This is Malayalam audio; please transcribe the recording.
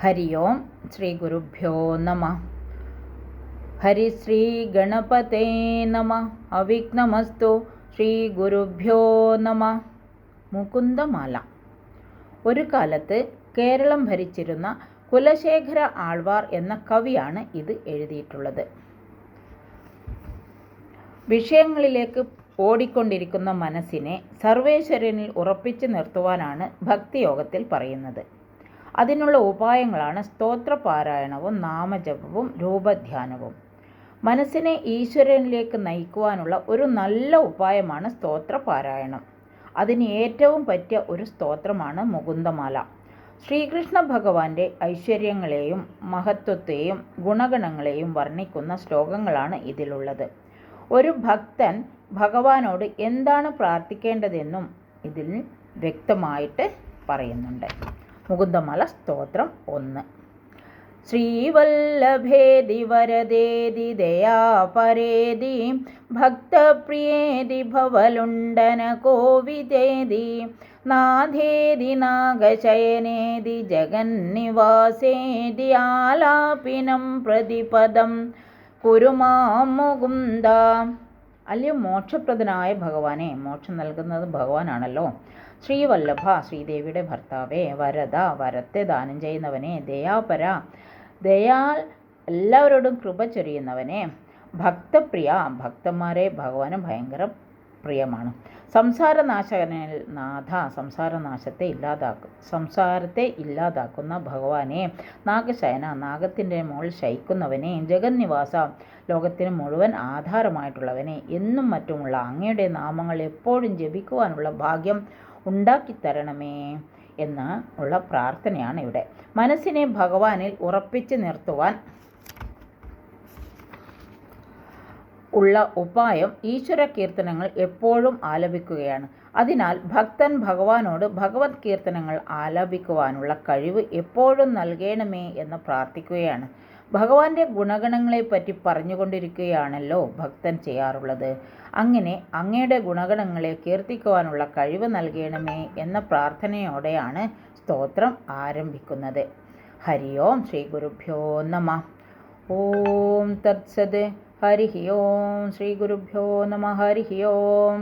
ഹരി ഓം ശ്രീ ഗുരുഭ്യോ നമ. ഹരിശ്രീ ഗണപതേ നമ. അവിഘ്നമസ്തു. ശ്രീ ഗുരുഭ്യോ നമ. മുകുന്ദമാല. ഒരു കാലത്ത് കേരളം ഭരിച്ചിരുന്ന കുലശേഖര ആൾവാർ എന്ന കവിയാണ് ഇത് എഴുതിയിട്ടുള്ളത്. വിഷയങ്ങളിലേക്ക് ഓടിക്കൊണ്ടിരിക്കുന്ന മനസ്സിനെ സർവേശ്വരനിൽ ഉറപ്പിച്ചു നിർത്തുവാനാണ് ഭക്തിയോഗത്തിൽ പറയുന്നത്. അതിനുള്ള ഉപായങ്ങളാണ് സ്തോത്രപാരായണവും നാമജപവും രൂപധ്യാനവും. മനസ്സിനെ ഈശ്വരനിലേക്ക് നയിക്കുവാനുള്ള ഒരു നല്ല ഉപായമാണ് സ്തോത്രപാരായണം. അതിന് ഏറ്റവും പറ്റിയ ഒരു സ്തോത്രമാണ് മുകുന്ദമാല. ശ്രീകൃഷ്ണ ഭഗവാന്റെ ഐശ്വര്യങ്ങളെയും മഹത്വത്തെയും ഗുണഗണങ്ങളെയും വർണ്ണിക്കുന്ന ശ്ലോകങ്ങളാണ് ഇതിലുള്ളത്. ഒരു ഭക്തൻ ഭഗവാനോട് എന്താണ് പ്രാർത്ഥിക്കേണ്ടതെന്നും ഇതിൽ വ്യക്തമായിട്ട് പറയുന്നുണ്ട്. മുകുന്ദമാല സ്തോത്രം 1. ശ്രീവല്ലഭേതി വരദേതി ദയാപരേതി ഭക്തപ്രിയേതി ഭവലുണ്ഡന കോവിദേതി നാഥേതി നാഗശയനേതി ജഗന്നിവാസേതി ആലാപിനം പ്രതിപദം കുരുമാം മുകുന്ദ. അല്ലയോ മോക്ഷപ്രദനായ ഭഗവാനെ, മോക്ഷം നൽകുന്നത് ഭഗവാനാണല്ലോ. ശ്രീവല്ലഭ, ശ്രീദേവിയുടെ ഭർത്താവേ, വരദ, വരത്തെ ദാനം ചെയ്യുന്നവനെ, ദയാപര, ദയാൽ എല്ലാവരോടും കൃപ ചൊരിയുന്നവനെ, ഭക്തപ്രിയ, ഭക്തന്മാരെ ഭഗവാന് ഭയങ്കര പ്രിയമാണ്. സംസാരനാശകനിൽ നാഥ, സംസാരത്തെ ഇല്ലാതാക്കുന്ന ഭഗവാനെ, നാഗശയന, നാഗത്തിൻ്റെ മുകളിൽ ശയിക്കുന്നവനെ, ജഗന്നിവാസ, ലോകത്തിന് മുഴുവൻ ആധാരമായിട്ടുള്ളവനെ, എന്നും മറ്റുമുള്ള അങ്ങയുടെ നാമങ്ങൾ എപ്പോഴും ജപിക്കുവാനുള്ള ഭാഗ്യം ഉണ്ടാക്കിത്തരണമേ എന്ന് ഉള്ള പ്രാർത്ഥനയാണ് ഇവിടെ. മനസ്സിനെ ഭഗവാനിൽ ഉറപ്പിച്ച് നിർത്തുവാൻ ഉള്ള ഉപായം ഈശ്വര കീർത്തനങ്ങൾ എപ്പോഴും ആലപിക്കുകയാണ്. അതിനാൽ ഭക്തൻ ഭഗവാനോട് ഭഗവത് കീർത്തനങ്ങൾ ആലപിക്കുവാനുള്ള കഴിവ് എപ്പോഴും നൽകണമേ എന്ന് പ്രാർത്ഥിക്കുകയാണ്. ഭഗവാന്റെ ഗുണഗണങ്ങളെപ്പറ്റി പറഞ്ഞുകൊണ്ടിരിക്കുകയാണല്ലോ ഭക്തൻ ചെയ്യാറുള്ളത്. അങ്ങനെ അങ്ങയുടെ ഗുണഗണങ്ങളെ കീർത്തിക്കുവാനുള്ള കഴിവ് നൽകണമേ എന്ന പ്രാർത്ഥനയോടെയാണ് സ്തോത്രം ആരംഭിക്കുന്നത്. ഹരി ഓം ശ്രീ ഗുരുഭ്യോ നമ. ഓം തത്സത്. ഹരി ഓം ശ്രീ ഗുരുഭ്യോ നമ. ഹരി ഓം.